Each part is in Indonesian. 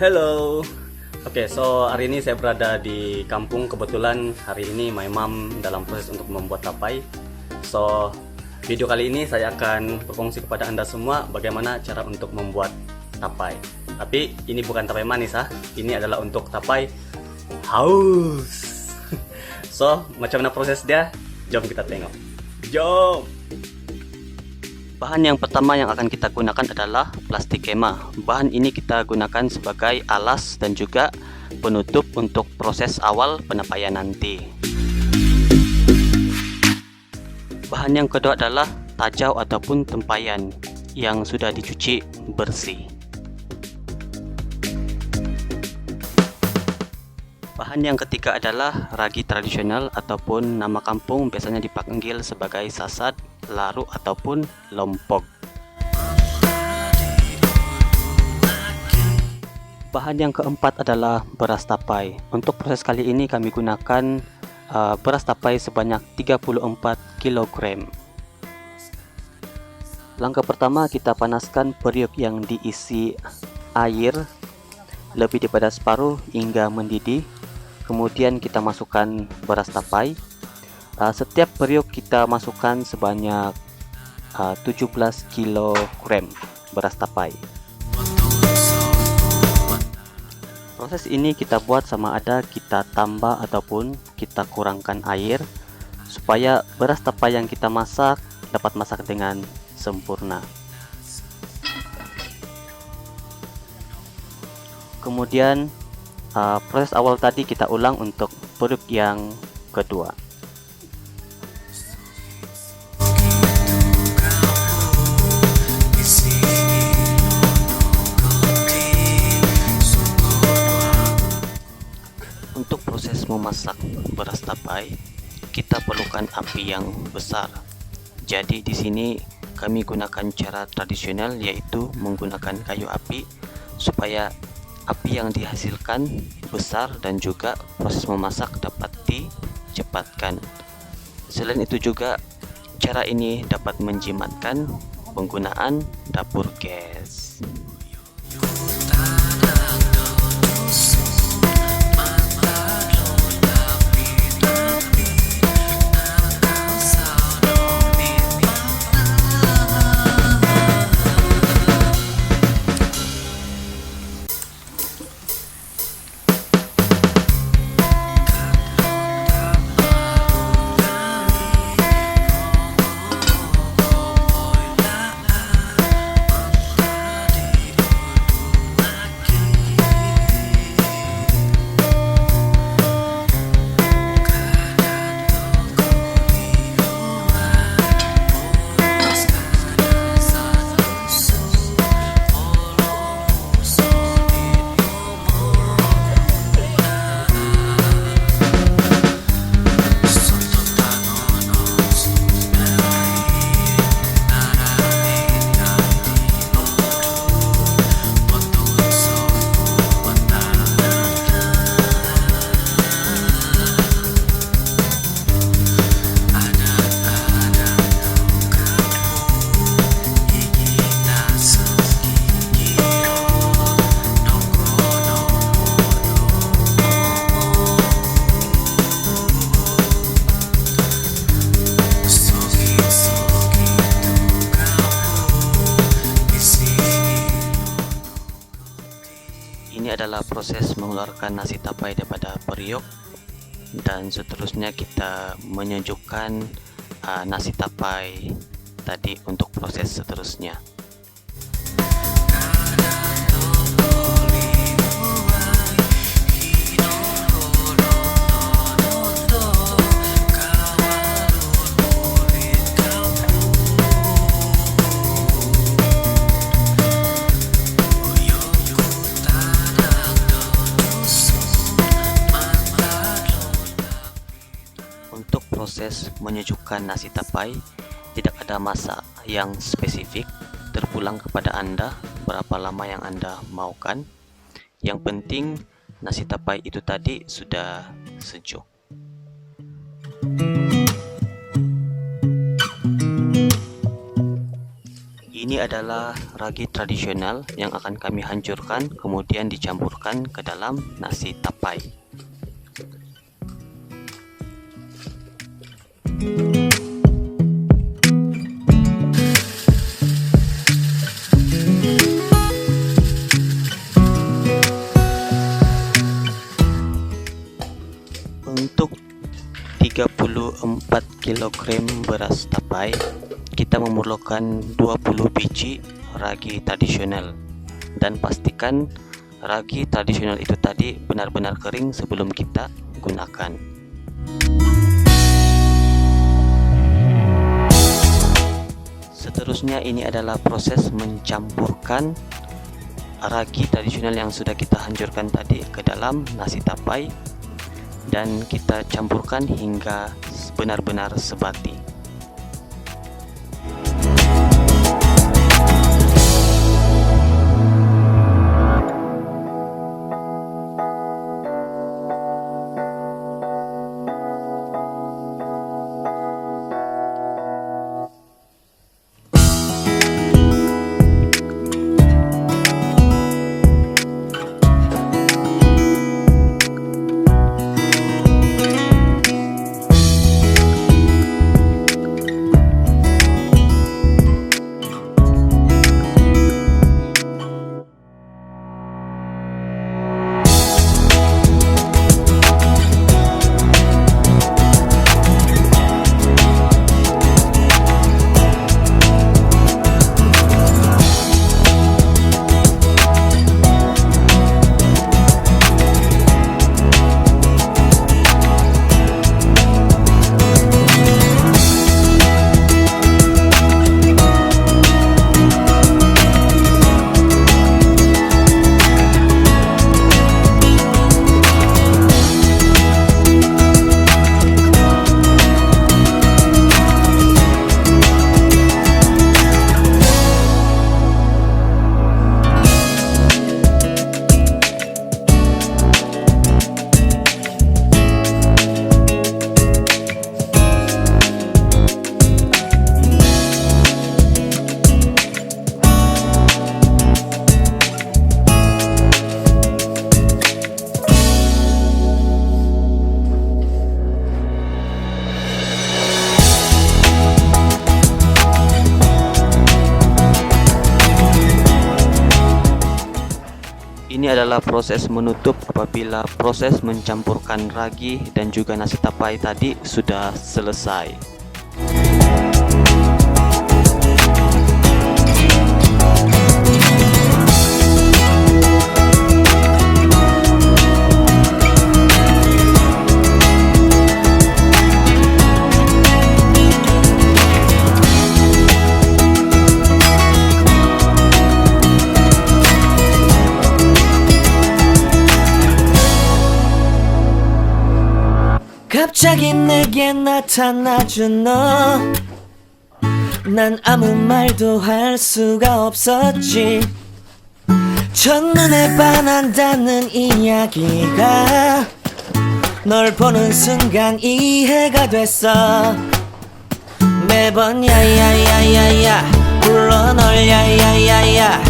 Hello. Oke, so hari ini saya berada di kampung. Kebetulan hari ini my mom dalam proses untuk membuat tapai. So, video kali ini saya akan berfungsi kepada Anda semua bagaimana cara untuk membuat tapai. Tapi ini bukan tapai manis ini adalah untuk tapai haus. So, macam mana proses dia? Jom kita tengok. Jom. Bahan yang pertama yang akan kita gunakan adalah plastik kema. Bahan ini kita gunakan sebagai alas dan juga penutup untuk proses awal penapaian nanti. Bahan yang kedua adalah tajau ataupun tempayan yang sudah dicuci bersih. Bahan yang ketiga adalah ragi tradisional ataupun nama kampung biasanya dipanggil sebagai sasat, laru ataupun lompok. Bahan yang keempat adalah beras tapai. Untuk proses kali ini kami gunakan beras tapai sebanyak 34 kg. Langkah pertama, kita panaskan periuk yang diisi air lebih daripada separuh hingga mendidih. Kemudian kita masukkan beras tapai. Setiap periuk kita masukkan sebanyak 17 kg beras tapai. Proses ini kita buat sama ada kita tambah ataupun kita kurangkan air supaya beras tapai yang kita masak dapat masak dengan sempurna. Kemudian proses awal tadi kita ulang untuk periuk yang kedua. Untuk proses memasak beras tapai, kita perlukan api yang besar. Jadi di sini kami gunakan cara tradisional, yaitu menggunakan kayu api supaya api yang dihasilkan besar dan juga proses memasak dapat dicepatkan. Selain itu juga cara ini dapat menjimatkan penggunaan dapur gas. Ini adalah proses mengeluarkan nasi tapai daripada periuk, dan seterusnya kita menyejukkan nasi tapai tadi untuk proses seterusnya. Proses menyejukkan nasi tapai tidak ada masa yang spesifik, terpulang kepada Anda berapa lama yang Anda maukan. Yang penting nasi tapai itu tadi sudah sejuk. Ini Ini adalah ragi tradisional yang akan kami hancurkan kemudian dicampurkan ke dalam nasi tapai. Untuk 34 kg beras tapai, kita memerlukan 20 biji ragi tradisional, dan pastikan ragi tradisional itu tadi benar-benar kering sebelum kita gunakan. Seterusnya ini adalah proses mencampurkan ragi tradisional yang sudah kita hancurkan tadi ke dalam nasi tapai, dan kita campurkan hingga benar-benar sebati. Ini adalah proses menutup apabila proses mencampurkan ragi dan juga nasi tapai tadi sudah selesai. 갑자기 내게 나타나준 너, 난 아무 말도 할 수가 없었지. 첫눈에 반한다는 이야기가 널 보는 순간 이해가 됐어. 매번 야야야야야 불러 널 야야야야,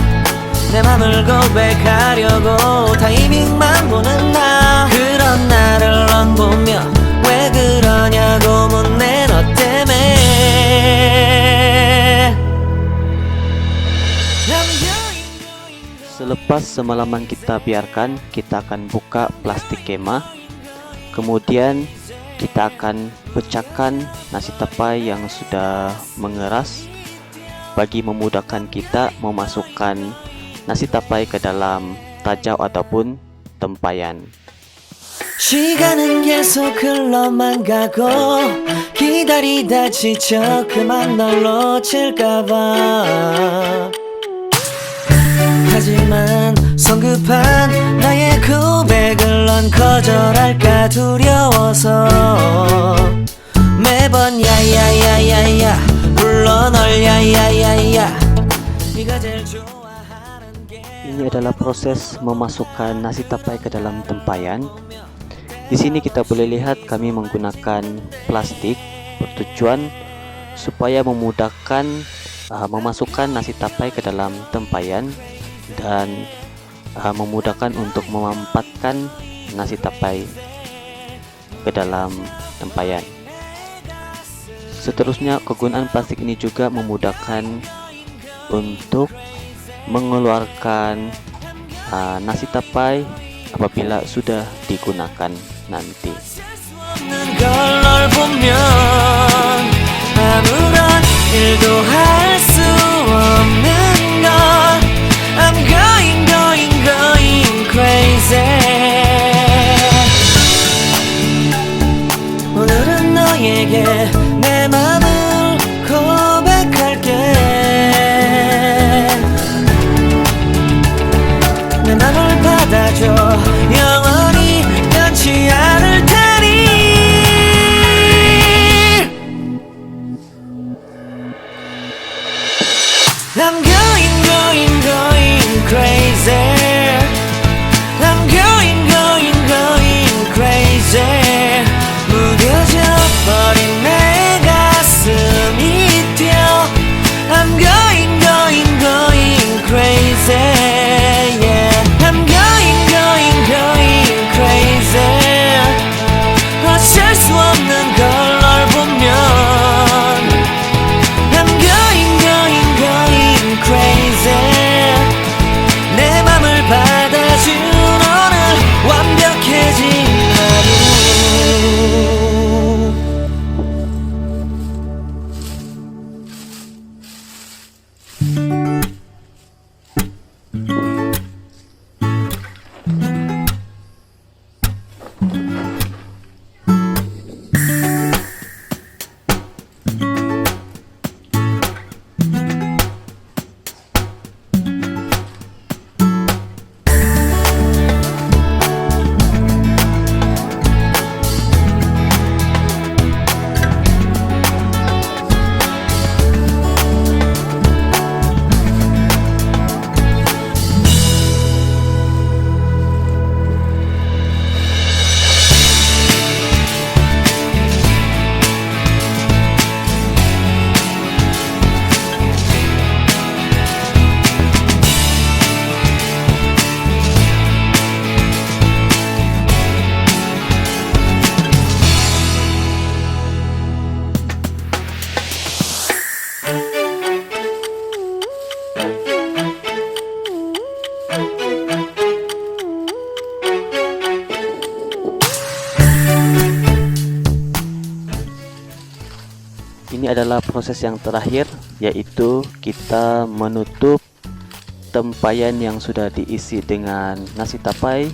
내 맘을 고백하려고 타이밍만 보는 나. 그런 나를 넌 보며 왜 그러냐고 묻네, 너 때문에. Selepas semalaman kita biarkan, kita akan buka plastik kemah. Kemudian kita akan pecahkan nasi tapai yang sudah mengeras bagi memudahkan kita memasukkan nasi tapai ke dalam tajau ataupun tempayan. 시간은 계속 흘러만 가고 기다리다 지쳐 그만 널 놓칠까봐. 하지만 성급한 나의 고백을 넌 거절할까 두려워서 매번 야야야야야 불러 널 야야야야, 네가 제일 좋아하는 게. Ini adalah proses memasukkan nasi tapai ke dalam tempayan. Di sini kita boleh lihat kami menggunakan plastik bertujuan supaya memudahkan memasukkan nasi tapai ke dalam tempayan dan memudahkan untuk memampatkan nasi tapai ke dalam tempayan. Seterusnya, kegunaan plastik ini juga memudahkan untuk mengeluarkan nasi tapai apabila sudah digunakan nanti. 오늘은 너에게 내 맘을 고백할게 내 맘을 받아줘 영원히 변치 않을 테니 I'm going crazy I'm going crazy 무뎌져 버린 내 가슴이 뛰어 I'm going crazy yeah I'm going crazy 어쩔 수 없는 걸 널 보면 I'm going crazy 내 맘을 받아준 오늘 완벽해진 하루 Ini adalah proses yang terakhir, yaitu kita menutup tempayan yang sudah diisi dengan nasi tapai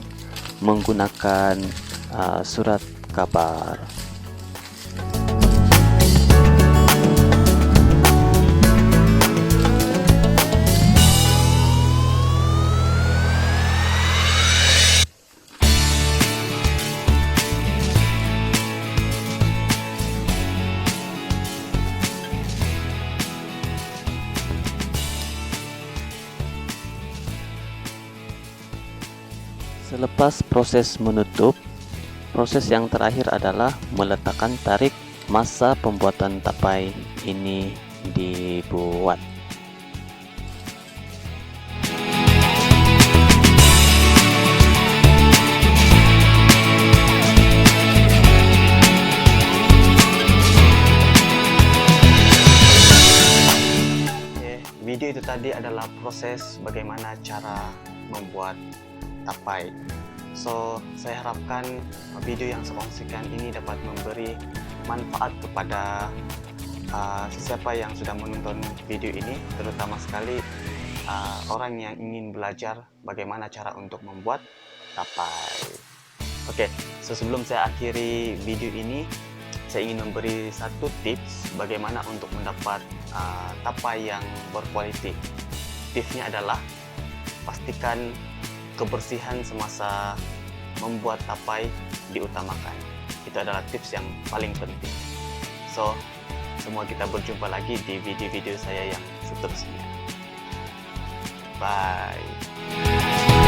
menggunakan surat kabar. Selepas proses menutup, proses yang terakhir adalah meletakkan tarik masa pembuatan tapai ini dibuat. Video itu tadi adalah proses bagaimana cara membuat tapai. So, saya harapkan video yang saya kongsikan ini dapat memberi manfaat kepada siapa yang sudah menonton video ini, terutama sekali orang yang ingin belajar bagaimana cara untuk membuat tapai. Oke, so sebelum saya akhiri video ini, saya ingin memberi satu tips bagaimana untuk mendapat tapai yang berkualitas. Tipsnya adalah pastikan kebersihan semasa membuat tapai diutamakan. Itu adalah tips yang paling penting. So, semua kita berjumpa lagi di video-video saya yang seterusnya. Bye.